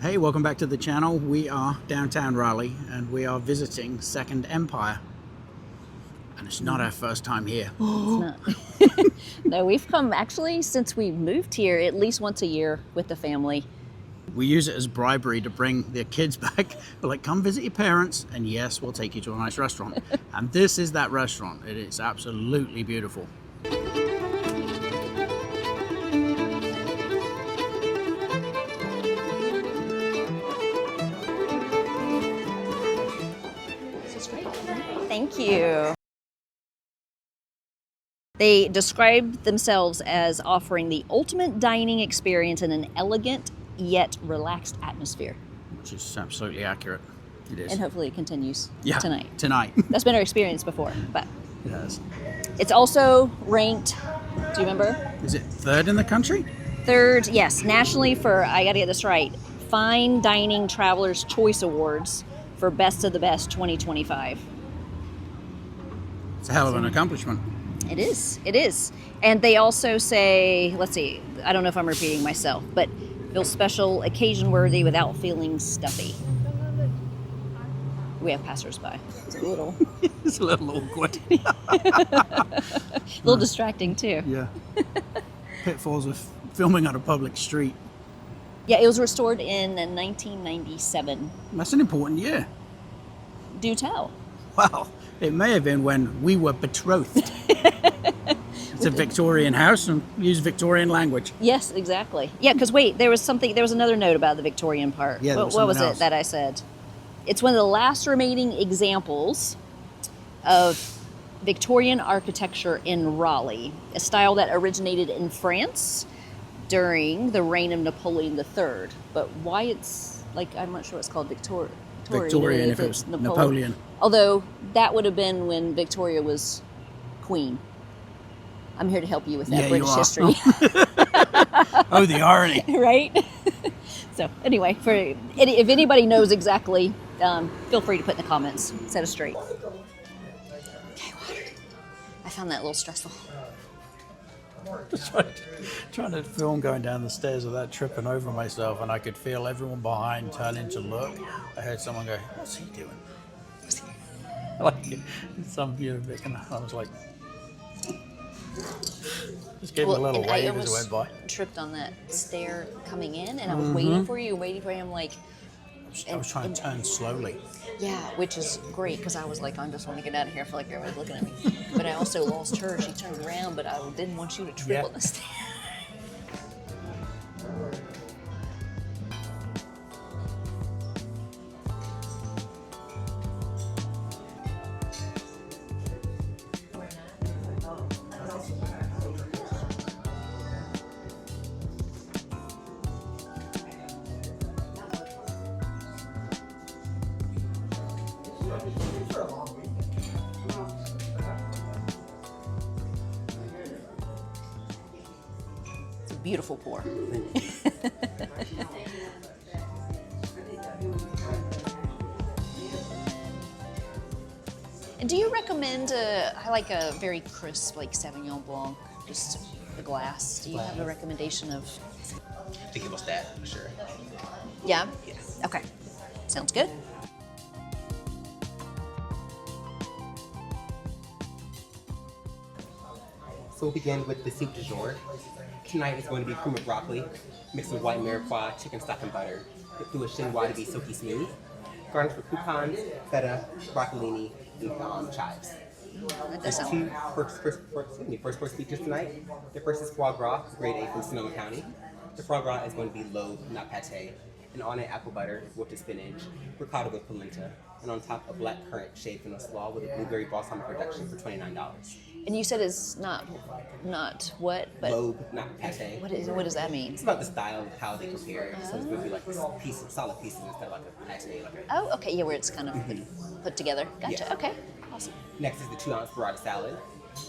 Hey, welcome back to the channel. We are downtown Raleigh and we are visiting Second Empire. And it's not our first time here. It's not. No, we've come actually since we moved here at least once a year with the family. We use it as bribery to bring their kids back. We're like, come visit your parents, and yes, we'll take you to a nice restaurant. And this is that restaurant. It is absolutely beautiful. Thank you. They describe themselves as offering the ultimate dining experience in an elegant yet relaxed atmosphere. Which is absolutely accurate. It is. And hopefully it continues Tonight. That's been our experience before, but Yes. it's also ranked, do you remember? Is it third in the country? Third, yes, nationally for, I gotta get this right, Fine Dining Travelers' Choice Awards for Best of the Best 2025. It's a hell of an accomplishment. It is. And they also say, let's see, I don't know if I'm repeating myself, but feel special, occasion worthy without feeling stuffy. We have passersby. It's a little It's a little awkward. a little distracting too. Yeah. Pitfalls of filming on a public street. Yeah, it was restored in 1997. That's an important year. Do tell. Well, it may have been when we were betrothed. It's a Victorian house and use Victorian language. Yes, exactly. Yeah, because wait, there was another note about the Victorian part. Yeah, what was it that I said? It's one of the last remaining examples of Victorian architecture in Raleigh, a style that originated in France during the reign of Napoleon III. But why it's, like, I'm not sure it's called Victorian If it was Napoleon. Although that would have been when Victoria was queen. I'm here to help you with that British history. Oh, the irony. Right? So anyway, if anybody knows exactly, feel free to put in the comments. Set us straight. Okay, water. I found that a little stressful. Trying to film going down the stairs without tripping over myself, and I could feel everyone behind turning to look. I heard someone go, "What's he doing?" Like some bit, and I was like, just gave him a little wave as it went by. Tripped on that stair coming in, and I was waiting for you. I'm like, I was trying to turn slowly. Yeah, which is great because I was like, I just want to get out of here. I feel like everybody's looking at me. But I also lost her. She turned around, but I didn't want you to trip on the stair. It's a beautiful pour. And do you recommend, I like a very crisp, like Sauvignon Blanc, just the glass. Do you have a recommendation of? I think it was that, for sure. Yeah? Yes. Okay. Sounds good. So we'll begin with the soup du jour. Tonight is going to be cream of broccoli, mixed with white mirepoix, chicken stock, and butter, dipped through a chinois to be silky smooth. Garnished with croutons, feta, broccolini, and chives. That does There's sound two first course features tonight. The first is foie gras, grade A from Sonoma County. The foie gras is going to be lobe, not pate, and on it apple butter, wilted spinach, ricotta with polenta, and on top a black currant shaved in a slaw with a blueberry balsamic reduction for $29. And you said it's not what, but Lobe, not pate. what does that mean? It's about the style of how they prepare it. So it's going to be like solid pieces instead of like a pate. Oh, okay, yeah, where it's kind of put together. Gotcha. Yeah. Okay, awesome. Next is the 2-ounce burrata salad.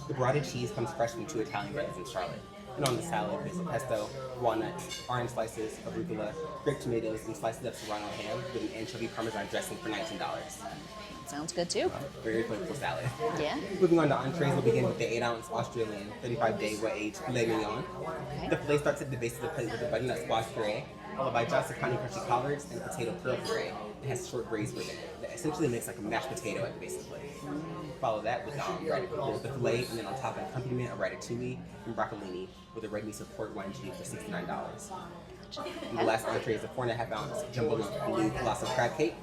The burrata cheese comes fresh from 2 Italian breads in Charlotte. And on the salad, there's a pesto, walnuts, orange slices, arugula, grape tomatoes, and slices of serrano ham with an anchovy parmesan dressing for $19. Sounds good too. Very flavorful salad. Yeah. Moving on to entrees, we'll begin with the 8-ounce Australian 35-day wet-aged filet mignon. Okay. The filet starts at the base of the plate with a butternut squash puree, followed by Johnson County crunchy collards and potato pearl puree. It has short braised with it. That essentially makes like a mashed potato at the base of the plate. Follow that with the filet, and then on top an accompaniment of ratatouille and broccolini with a red miso pork wine cheese for $69. And the last entree is a 4.5 ounce jumbo lump blue colossal crab cake,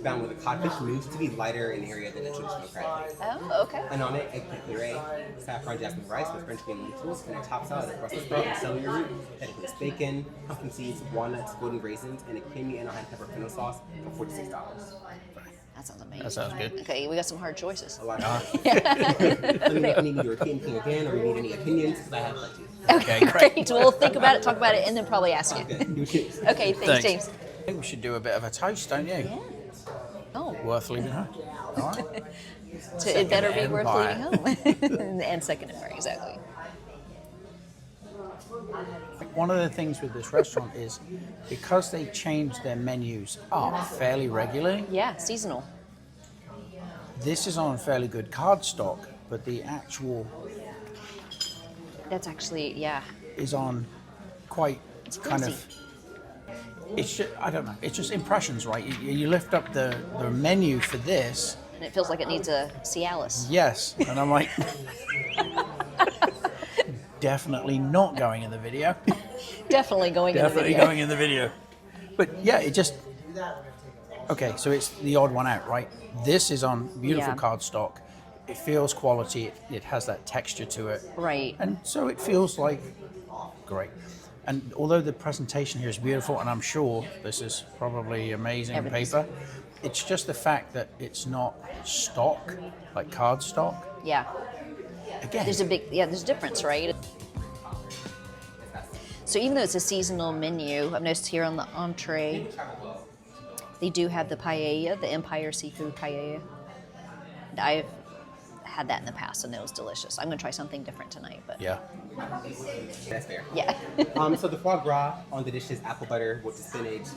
bound with a codfish mousse to be lighter in area than a traditional crab cake. Oh, okay. And on it, eggplant puree, saffron jasmine rice with French green lentils, and a top salad of Brussels sprout and celery root that includes bacon, pumpkin seeds, walnuts, golden raisins, and a creamy and hot pepper fennel sauce for $46. That sounds amazing. That sounds good. Okay, we got some hard choices. A lot of Let me know if you need me to repeat anything again, or you need any opinions, because I have plenty. Okay, great. We'll think about it, talk about it, and then probably ask you. Okay. Okay, thanks, James. I think we should do a bit of a toast, don't you? Yeah. Oh, Worth leaving home. All right. so it better be worth Empire. leaving home. And second empire, exactly. One of the things with this restaurant is because they change their menus up fairly regularly, Yeah, seasonal. this is on fairly good cardstock, but the actual That's actually, yeah. is on quite kind greasy. of. It's just, I don't know. It's just impressions, right? You lift up the menu for this, And it feels like it needs a Cialis. yes, and I'm like, definitely not going in the video. Definitely going in the Definitely video. going in the video. But yeah, it just. Okay, so it's the odd one out, right? This is on beautiful Yeah. cardstock. It feels quality. It has that texture to it. Right. And so it feels like great. And although the presentation here is beautiful, and I'm sure this is probably amazing Everything's- paper, it's just the fact that it's not stock, like cardstock. Yeah. Again, There's a difference, right? So even though it's a seasonal menu, I've noticed here on the entree, they do have the paella, the Empire Seafood Paella. I've had that in the past and it was delicious. I'm gonna try something different tonight, but yeah. That's fair. yeah. So the foie gras on the dish is apple butter with the spinach,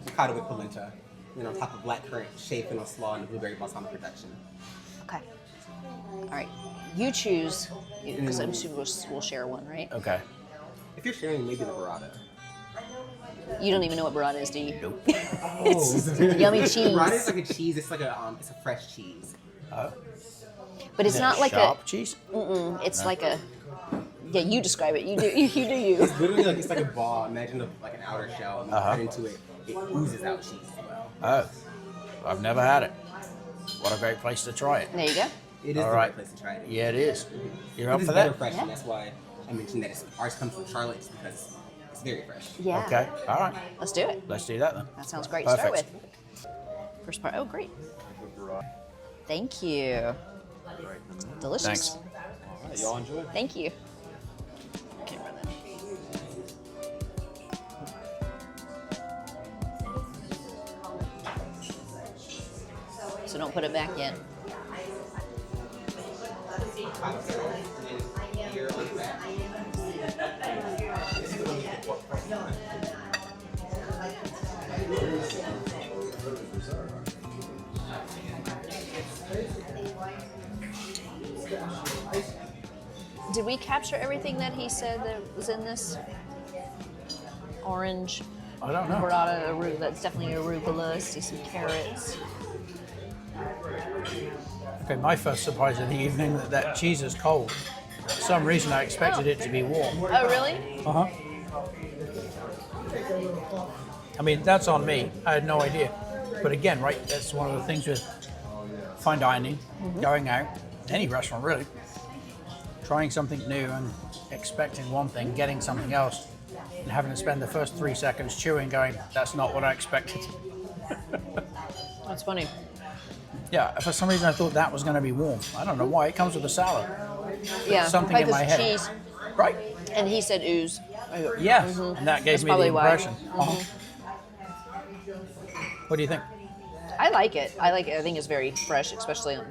ricotta with polenta, and on top of blackcurrant, shaved fennel slaw, and the blueberry balsamic production. Okay. All right. You choose, because I'm sure we'll share one, right? Okay. If you're sharing, maybe the burrata. You don't even know what burrata is, do you? Nope. Yummy cheese. Burrata is like a cheese. It's like it's a fresh cheese. But it's not like sharp cheese. it's like a, yeah, you describe it. You do you. It's literally like it's like a ball. Imagine like an outer shell, and you cut into it, it oozes out cheese as well. Oh, I've never had it. What a great place to try it. There you go. It is All the right. right place to try it. Yeah, it is. You're It up is for better that? fresh, Yeah. and that's why I mentioned that ours comes from Charlotte, just because it's very fresh. Yeah. Okay. All right. Let's do it. Let's do that then. That sounds great to start Perfect. with. First part. Oh, great. Thank you. Delicious. Thanks. Y'all enjoy. Thank you. So don't put it back in. Did we capture everything that he said that was in this? Orange, I don't know. burrata, arugula. That's definitely arugula. See some carrots. Okay, my first surprise of the evening that cheese is cold. For some reason I expected it to be warm. Oh, really? Uh-huh. I mean, that's on me. I had no idea. But again, right, that's one of the things with fine dining, going out, any restaurant really, trying something new and expecting one thing, getting something else, and having to spend the first 3 seconds chewing going, that's not what I expected. That's funny. Yeah, for some reason I thought that was going to be warm. I don't know why. It comes with a salad. Yeah. Something probably in my 'cause head. cheese. Right? And he said ooze. Yes. And that gave That's me the probably why. impression. Uh-huh. What do you think? I like it. I like it. I think it's very fresh, especially on,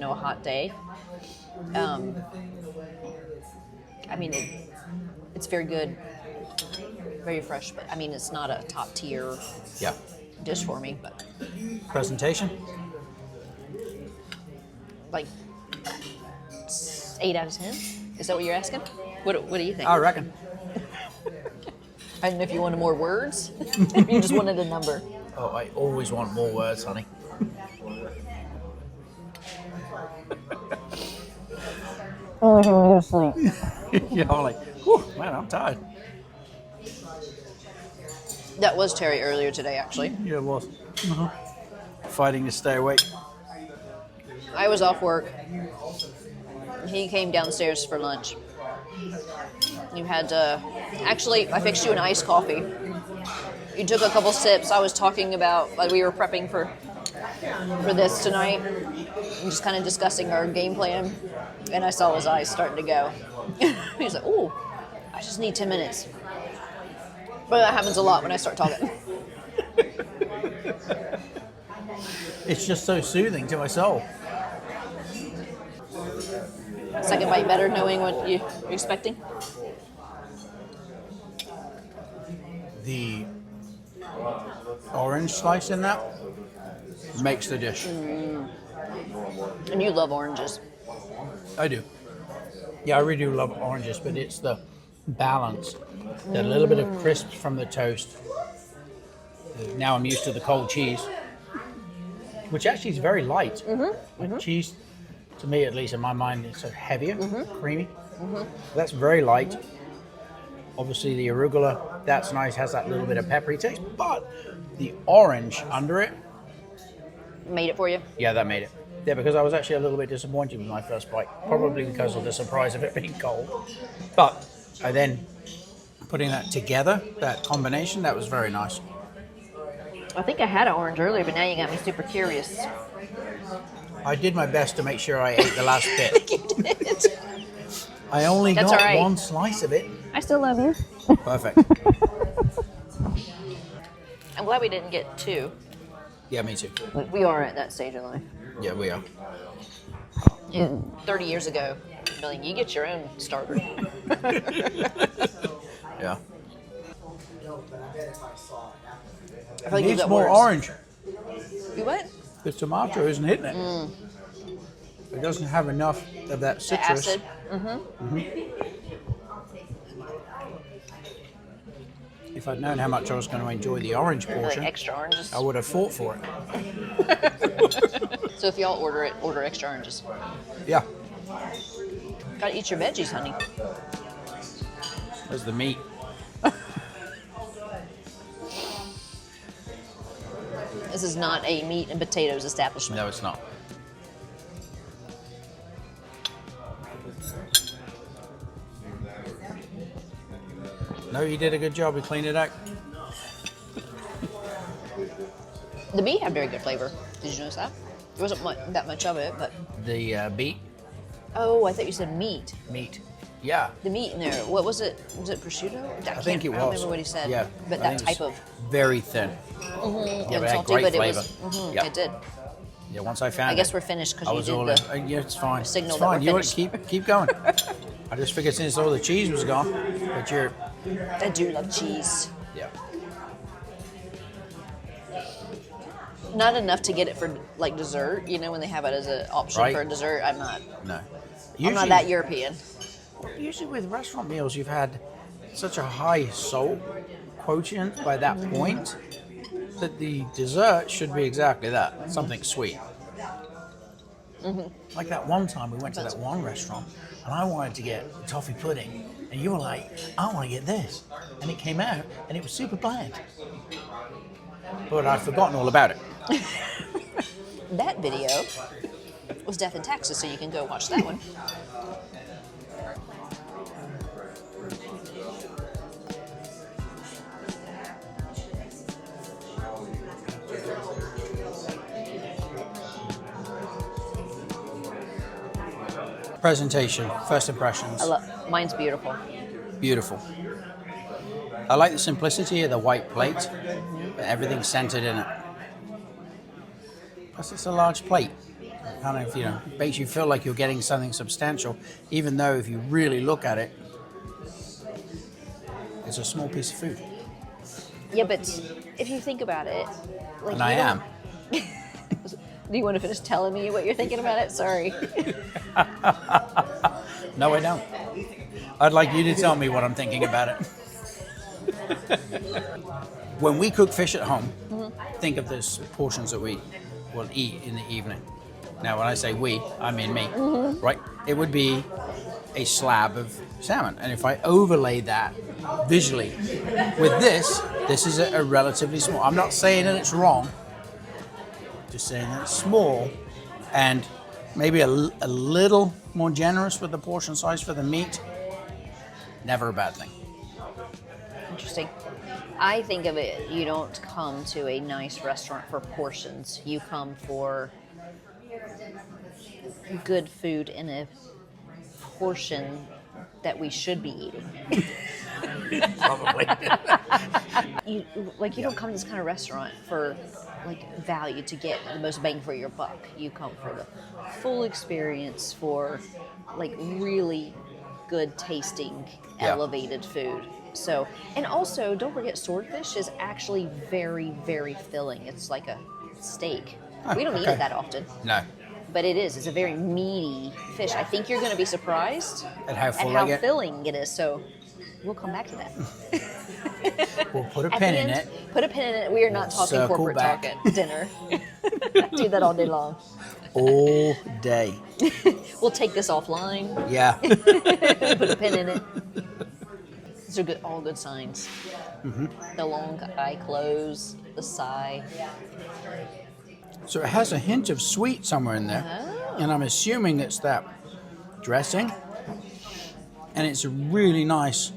a hot day. I mean, it's very good, very fresh. But I mean, it's not a top tier Yeah. dish for me. But Presentation? like 8 out of 10. Is that what you're asking? What do you think? I reckon. I don't know if you wanted more words. If you just wanted a number. Oh, I always want more words, honey. Oh, I can go to sleep. Yeah, I'm like, whew, man, I'm tired. That was Terry earlier today, actually. Yeah, it was. Fighting to stay awake. I was off work. He came downstairs for lunch. You had actually, I fixed you an iced coffee. You took a couple sips. I was talking about, like, we were prepping for this tonight, and just kind of discussing our game plan. And I saw his eyes starting to go. He was like, "Ooh, I just need 10 minutes." But that happens a lot when I start talking. It's just so soothing to my soul. Second bite better, knowing what you're expecting. The orange slice in that makes the dish. And you love oranges. I do. Yeah, I really do love oranges, but it's the balance. The little bit of crisp from the toast. Now I'm used to the cold cheese, which actually is very light. Like cheese, to me at least, in my mind, it's sort of heavier, creamy. That's very light. Obviously the arugula, that's nice, has that little bit of peppery taste, but the orange under it. Made it for you? Yeah, that made it. Yeah, because I was actually a little bit disappointed with my first bite, probably because of the surprise of it being cold. But I then, putting that together, that combination, that was very nice. I think I had an orange earlier, but now you got me super curious. I did my best to make sure I ate the last bit. You did. I only That's got all right. one slice of it. I still love you. Perfect. I'm glad we didn't get two. Yeah, me too. We are at that stage in life. Yeah, we are. 30 years ago, like, you get your own starter. Yeah. I feel like It you needs got more worse. orange. You what? The tomato isn't hitting it. It doesn't have enough of that The citrus. acid. If I'd known how much I was going to enjoy the orange Like portion, extra oranges. I would have fought for it. So if y'all order it, order extra oranges. Yeah. Gotta eat your veggies, honey. There's the meat. This is not a meat and potatoes establishment. No, it's not. No, you did a good job of cleaning it out. The meat had very good flavor. Did you notice that? There wasn't that much of it, but... The beet, Oh, I thought you said meat. meat. Yeah, The meat in there. What was it? Was it prosciutto? I think it was. I don't remember what he said. Yeah, But I that think it type was of... very thin. and but it had salty, great but flavor. it was... Yep. It did. Yeah, once I found it. I guess we're finished because I you was did all the... in. Yeah, it's fine. signal It's that fine. we're You know what? finished. Keep going. I just figured since all the cheese was gone, but you're. I do love cheese. Yeah. Not enough to get it for, like, dessert. You know, when they have it as an option Right. for a dessert, I'm not No. I'm not that European. Usually with restaurant meals, you've had such a high salt quotient by that point that the dessert should be exactly that, something sweet. Like that one time we went to that one restaurant and I wanted to get toffee pudding and you were like, I want to get this. And it came out and it was super bland. But I'd forgotten all about it. That video was Death in Texas, so you can go watch that one. Presentation, first impressions. Mine's beautiful. Beautiful. I like the simplicity of the white plate, but everything's centered in it. Plus, it's a large plate. It kind of, makes you feel like you're getting something substantial, even though if you really look at it, it's a small piece of food. Yeah, but if you think about it, like, And I am. Do you want to finish telling me what you're thinking about it? Sorry. No, I don't. I'd like you to tell me what I'm thinking about it. When we cook fish at home, think of those portions that we will eat in the evening. Now, when I say we, I mean me, right? It would be a slab of salmon. And if I overlay that visually with this is a relatively small. I'm not saying that it's wrong, just saying that it's small and maybe a little more generous with the portion size for the meat. Never a bad thing. Interesting. I think of it, you don't come to a nice restaurant for portions. You come for good food in a portion that we should be eating. Probably. You don't come to this kind of restaurant for value to get the most bang for your buck. You come for the full experience, for really good tasting, elevated food. So, and also don't forget, swordfish is actually very, very filling. It's like a steak. We don't eat it that often. No. But it is. It's a very meaty fish. I think you're going to be surprised At how filling it is. So we'll come back to that. We'll put a pin in it. Put a pin in it. We are not talking Circle corporate back. talk at dinner. Do that all day long. All day. We'll take this offline. Yeah. Put a pin in it. These are all good signs. The long eye close, the sigh. So it has a hint of sweet somewhere in there. Oh. And I'm assuming it's that dressing. And it's really nice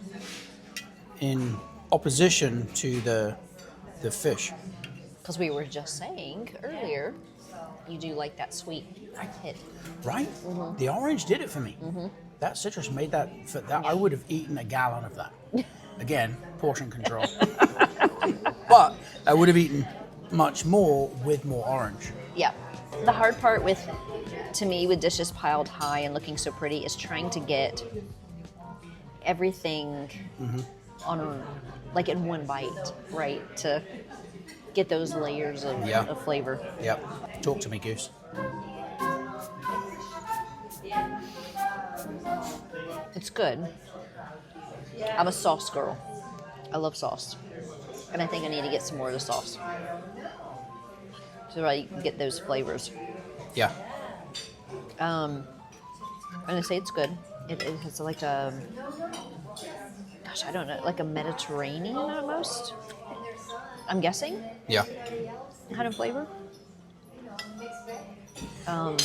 in opposition to the fish. Because we were just saying earlier, you do like that sweet hit. Right? The orange did it for me. That citrus made that. I would have eaten a gallon of that. Again, portion control. But I would have eaten much more with more orange. Yeah. The hard part to me, with dishes piled high and looking so pretty is trying to get everything in one bite, right? To get those layers of flavor. Yep. Talk to me, Goose. It's good. I'm a sauce girl. I love sauce. And I think I need to get some more of the sauce so I get those flavors. Yeah. I'm going to say it's good. It has I don't know, like a Mediterranean almost, I'm guessing. Yeah. Kind of flavor. I'm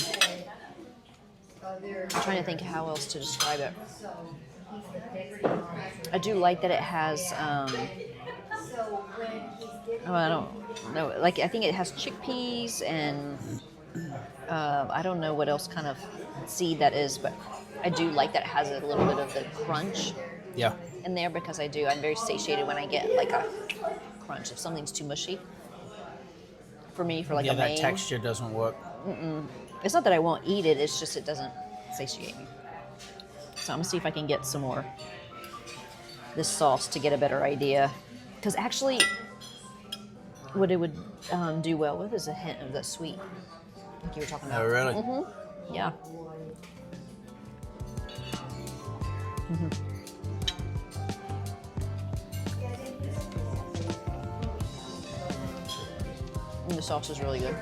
trying to think how else to describe it. I do like that it has, I don't know, I think it has chickpeas and I don't know what else kind of seed that is, but I do like that it has a little bit of the crunch in there because I'm very satiated when I get a crunch. If something's too mushy for me, a main. That texture doesn't work. It's not that I won't eat it, it's just it doesn't satiate me. So I'm gonna see if I can get some more this sauce to get a better idea. Because actually, what it would do well with is a hint of that sweet, like you were talking about. Oh, really? Yeah. And the sauce is really good.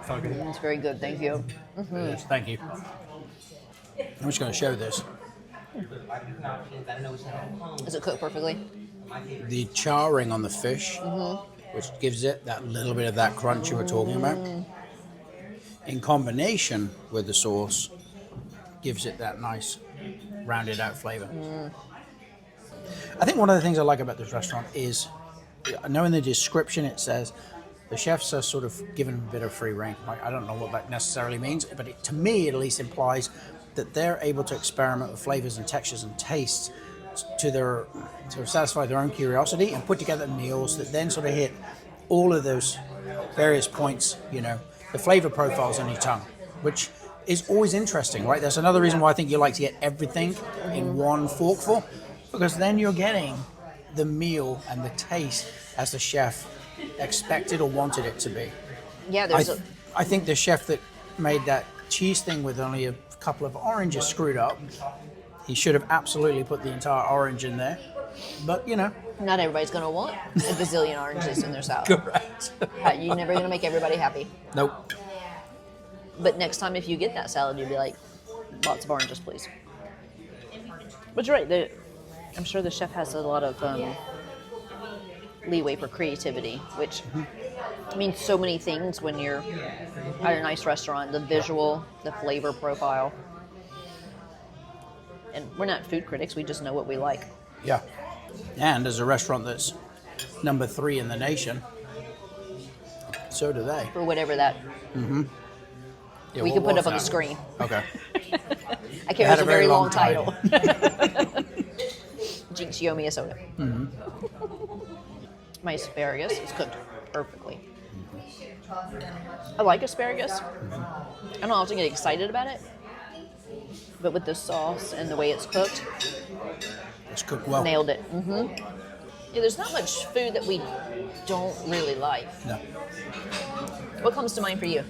It's very good, thank you. Yes, thank you. I'm just going to show this. Is it cooked perfectly? The charring on the fish, which gives it that little bit of that crunch you were talking about, in combination with the sauce, gives it that nice rounded out flavor. I think one of the things I like about this restaurant is, I know in the description it says the chefs are sort of given a bit of free rein. I don't know what that necessarily means, but to me it at least implies that they're able to experiment with flavors and textures and tastes to satisfy their own curiosity and put together meals that then sort of hit all of those various points, the flavor profiles on your tongue, which is always interesting, right? That's another reason why I think you like to get everything in one forkful, because then you're getting the meal and the taste as the chef expected or wanted it to be. Yeah, I think the chef that made that cheese thing with only a couple of oranges screwed up. He should have absolutely put the entire orange in there. But, you know. Not everybody's going to want a gazillion oranges in their salad. Correct. You're never going to make everybody happy. Nope. But next time if you get that salad, you'll be like, lots of oranges, please. But you're right. I'm sure the chef has a lot of leeway for creativity, which means so many things when you're at a nice restaurant. The visual, the flavor profile. And we're not food critics. We just know what we like. Yeah. And as a restaurant that's number 3 in the nation, so do they. For whatever that Yeah, we what can put was up on the that? screen. Okay. I can't. It's a very long title. Jinx, you owe me a soda. My asparagus is cooked perfectly. I like asparagus. I don't often get excited about it, but with the sauce and the way it's cooked, It's cooked well. nailed it. Yeah, there's not much food that we don't really like. No. What comes to mind for you?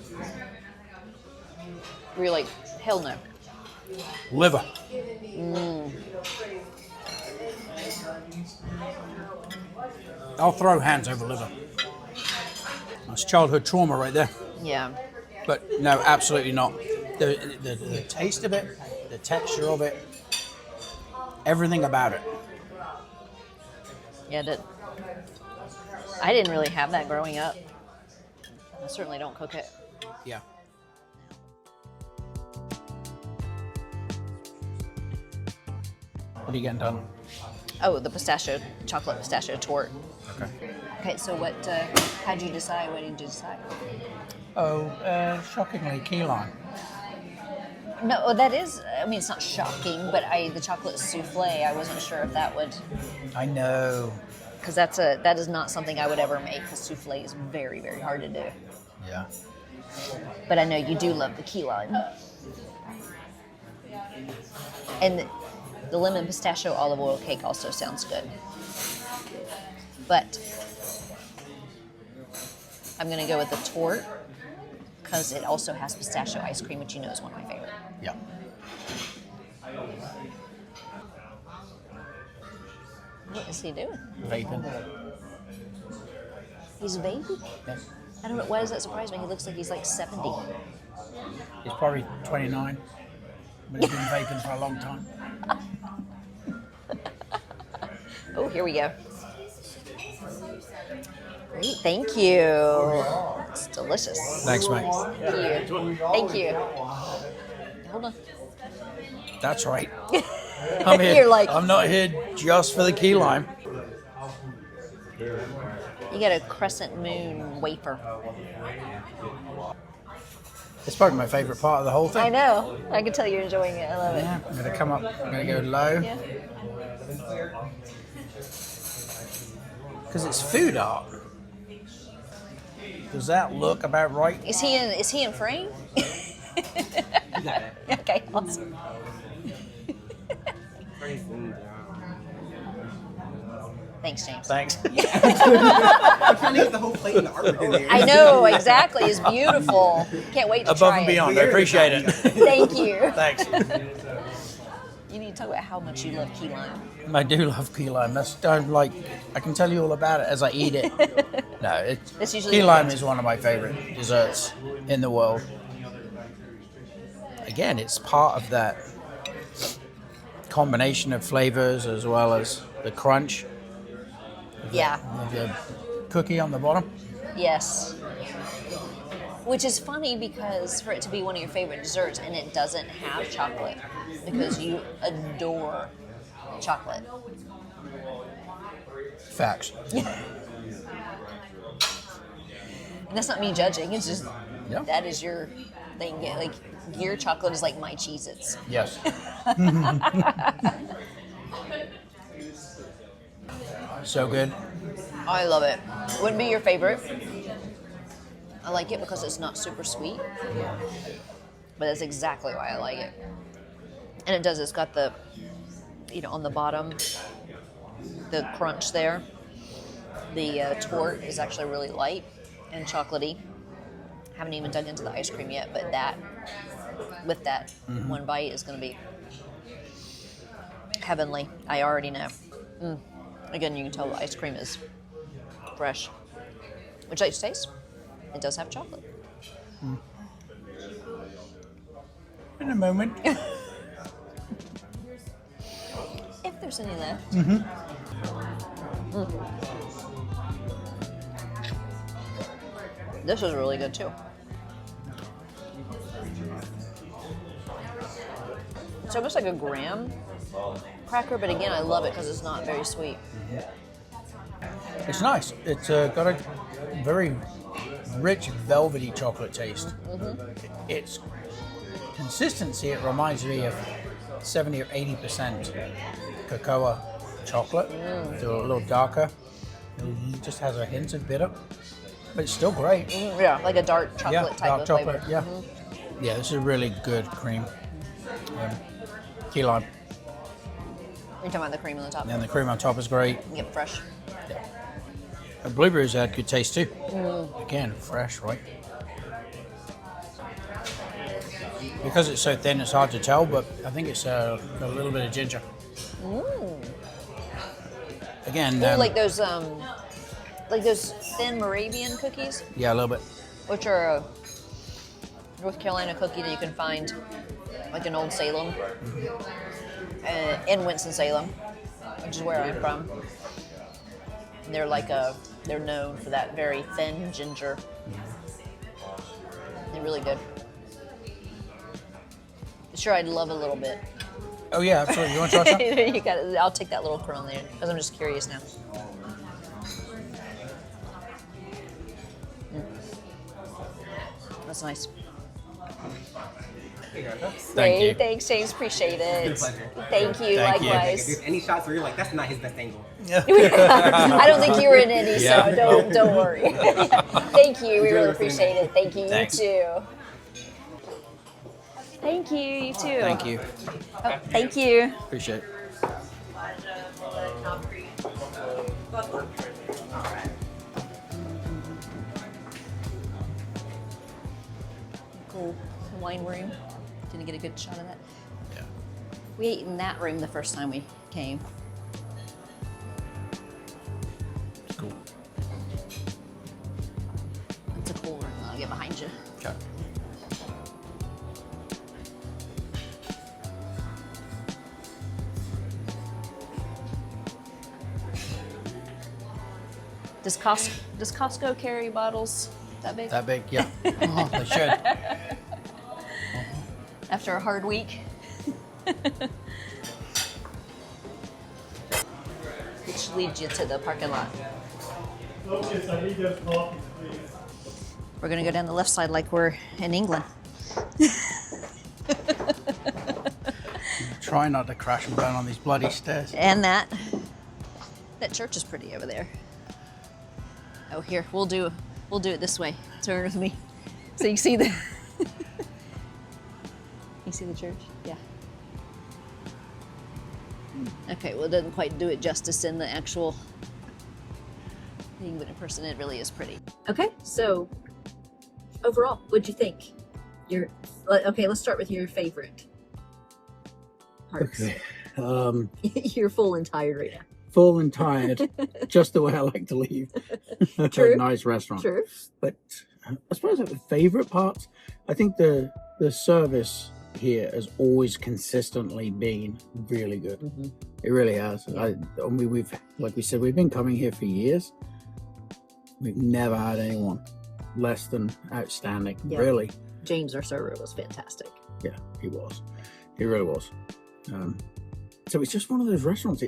Where you're like, hell no. Liver. I'll throw hands over liver. That's childhood trauma right there. Yeah. But no, absolutely not. The taste of it, the texture of it, everything about it. Yeah, I didn't really have that growing up. I certainly don't cook it. Yeah. What are you getting done? Oh, the chocolate pistachio tort. Okay. Okay, so how'd you decide? What did you decide? Oh, shockingly, key lime. No, that is, I mean, it's not shocking, but the chocolate souffle, I wasn't sure if that would, I know. because that is not something I would ever make, because souffle is very, very hard to do. Yeah. But I know you do love the key lime. And the lemon pistachio olive oil cake also sounds good. But I'm going to go with the tort because it also has pistachio ice cream, which you know is one of my favorite. Yeah. What is he doing? Vaping. He's vaping? Yeah. I don't know. Why does that surprise me? He looks like he's like 70. He's probably 29, but he's been vaping for a long time. Oh, here we go. Great, thank you. It's delicious. Thanks, mate. Thank you. Thank you. Hold on. That's right. I'm here. You're like- I'm not here just for the key lime. You got a crescent moon wafer. It's probably my favorite part of the whole thing. I know. I can tell you're enjoying it. I love it. Yeah, I'm gonna come up. I'm gonna go low Yeah. because it's food art. Does that look about right? Is he in frame? You got it. Okay, awesome. Thanks, James. Thanks. I'm trying to get the whole plate and the artwork in there. I know, exactly. It's beautiful. Can't wait to Above try and it. beyond. I appreciate it. Thank you. Thanks. You need to talk about how much you love key lime. I do love key lime. I can tell you all about it as I eat it. No, That's usually key the lime best. is one of my favorite desserts in the world. Again, it's part of that combination of flavors as well as the crunch Yeah. of the cookie on the bottom. Yes. Which is funny because for it to be one of your favorite desserts and it doesn't have chocolate because you adore chocolate. Facts. And that's not me judging. It's just Yeah. that is your thing. Like your chocolate is like my Cheez-Its. Yes. So good. I love it. Wouldn't be your favorite. I like it because it's not super sweet. But that's exactly why I like it. And it does. It's got the, on the bottom, the crunch there. The tort is actually really light and chocolatey. Haven't even dug into the ice cream yet, but that, with that one bite, is going to be heavenly. I already know. Again, you can tell the ice cream is fresh. Would you like to taste? It does have chocolate. In a moment. If there's any left. This is really good too. It's almost like a graham cracker, but again, I love it because it's not very sweet. It's nice. It's got a very rich, velvety chocolate taste. Its consistency, it reminds me of 70 or 80% cocoa chocolate. It's a little darker. It just has a hint of bitter, but it's still great. Yeah, like a dark chocolate type dark of chocolate, flavor. Yeah, this is really good cream. Key lime. You're talking about the cream on the top. And the cream on top is great. Yep, fresh. The blueberries had good taste too. Again, fresh, right? Because it's so thin, it's hard to tell, but I think it's got a little bit of ginger. Again, Ooh, like those thin Moravian cookies, yeah, a little bit. which are a North Carolina cookie that you can find like in Old Salem, in Winston-Salem, which is where I'm from. And they're known for that very thin ginger. They're really good. Sure, I'd love a little bit. Oh yeah, absolutely. You want to try some? You got it. I'll take that little crumb there because I'm just curious now. That's nice. Thank you. Thanks, James. Appreciate it. It's been a pleasure. Thank you. Thank you. If Likewise. there's any shots where you're like, that's not his best angle. I don't think you were in any, Yeah. so don't worry. Thank you. We really appreciate it. Thank you. Thanks. You too. Thank you. You too. Thank you. Oh, thank you. Appreciate it. Cool. Wine room. Didn't get a good shot of that. Yeah. We ate in that room the first time we came. It's cool. It's a cool room. I'll get behind you. Okay. Does Costco carry bottles that big? That big? Yeah. Oh, they should. After a hard week? Which leads you to the parking lot. Lucas, I need those coffees, please. We're gonna go down the left side like we're in England. Try not to crash and burn on these bloody stairs. And that church is pretty over there. Oh, here, we'll do it this way. Turn with me. So you see the you see the church? Yeah. Okay, well it doesn't quite do it justice in the actual thing, but in person it really is pretty. Okay, so overall, what'd you think? Okay, let's start with your favorite parts. Okay. You're full and tired right now. Full and tired, just the way I like to leave. True. A nice restaurant. True. But I suppose the favorite parts, I think the service here has always consistently been really good. Mm-hmm. It really has. Yeah. We've, like we said, we've been coming here for years. We've never had anyone less than outstanding. Yeah. Really. James, our server, was fantastic. Yeah, he was. He really was. So it's just one of those restaurants.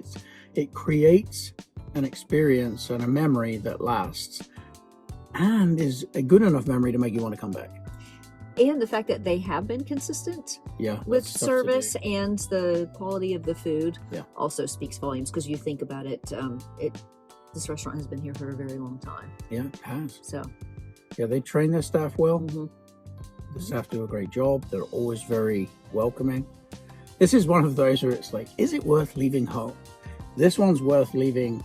It creates an experience and a memory that lasts, and is a good enough memory to make you want to come back. And the fact that they have been consistent Yeah, with that's tough to service do. and the quality of the food Yeah. also speaks volumes, because you think about it, this restaurant has been here for a very long time. Yeah, it has. So, Yeah, they train their staff well. mhm. The staff do a great job. They're always very welcoming. This is one of those where it's like, is it worth leaving home? This one's worth leaving,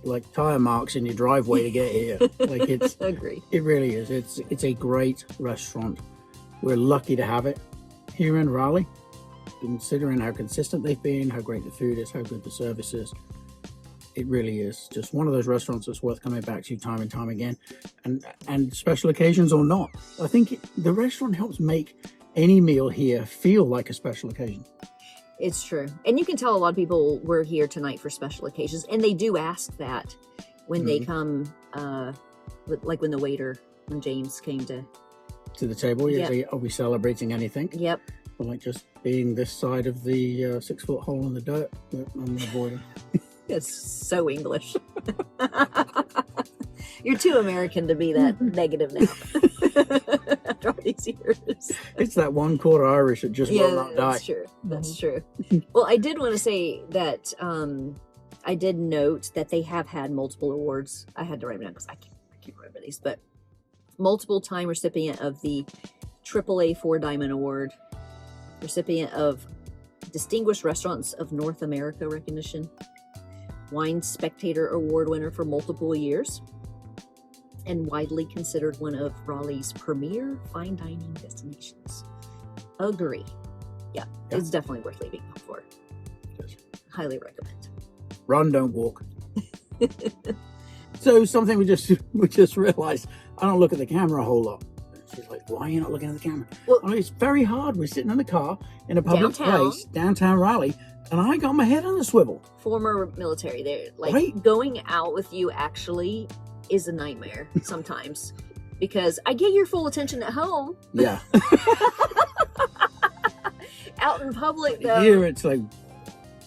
like tire marks in your driveway to get here. Like Agree. it really is. It's a great restaurant. We're lucky to have it here in Raleigh, considering how consistent they've been, how great the food is, how good the service is. It really is just one of those restaurants that's worth coming back to time and time again, and special occasions or not. I think the restaurant helps make any meal here feel like a special occasion. It's true. And you can tell a lot of people we're here tonight for special occasions. And they do ask that when they come, like when the waiter, when James came to the table. Are we celebrating anything? Yep. Or like just being this side of the 6-foot hole in the dirt on the border. It's so English. You're too American to be that negative now. After all these years. It's that 1/4 Irish that just will not die. That's true. That's true. Well, I did want to say that I did note that they have had multiple awards. I had to write them down because I can't remember these, but multiple time recipient of the AAA 4-Diamond Award, recipient of Distinguished Restaurants of North America recognition, Wine Spectator Award winner for multiple years, and widely considered one of Raleigh's premier fine dining destinations. Agree. Yeah, it's definitely worth leaving home for. Yes. Highly recommend. Run, don't walk. So something we just realized, I don't look at the camera a whole lot. She's like, why are you not looking at the camera? Well, it's very hard. We're sitting in the car in a public downtown. place, downtown Raleigh, and I got my head on a swivel. Former military, they're like Right. going out with you actually is a nightmare sometimes because I get your full attention at home. Yeah. Out in public though. Here it's like,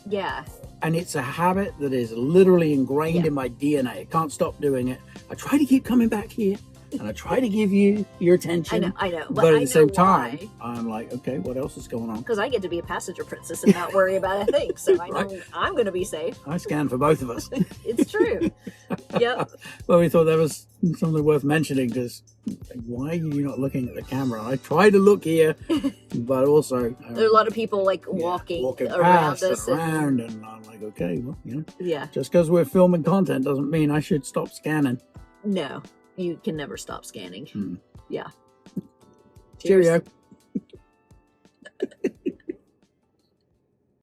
Yeah. and it's a habit that is literally ingrained in my DNA. I can't stop doing it. I try to keep coming back here, and I try to give you your attention. I know. But at I the same know time, why. I'm like, okay, what else is going on? Because I get to be a passenger princess and not worry about a thing. So I know Right. I'm going to be safe. I scan for both of us. It's true. Yep. Well, we thought that was something worth mentioning because why are you not looking at the camera? I try to look here, but also There are a lot of people like walking around past us. and around, and I'm like, okay, well, Yeah. just because we're filming content doesn't mean I should stop scanning. No, you can never stop scanning. Yeah. Cheerio.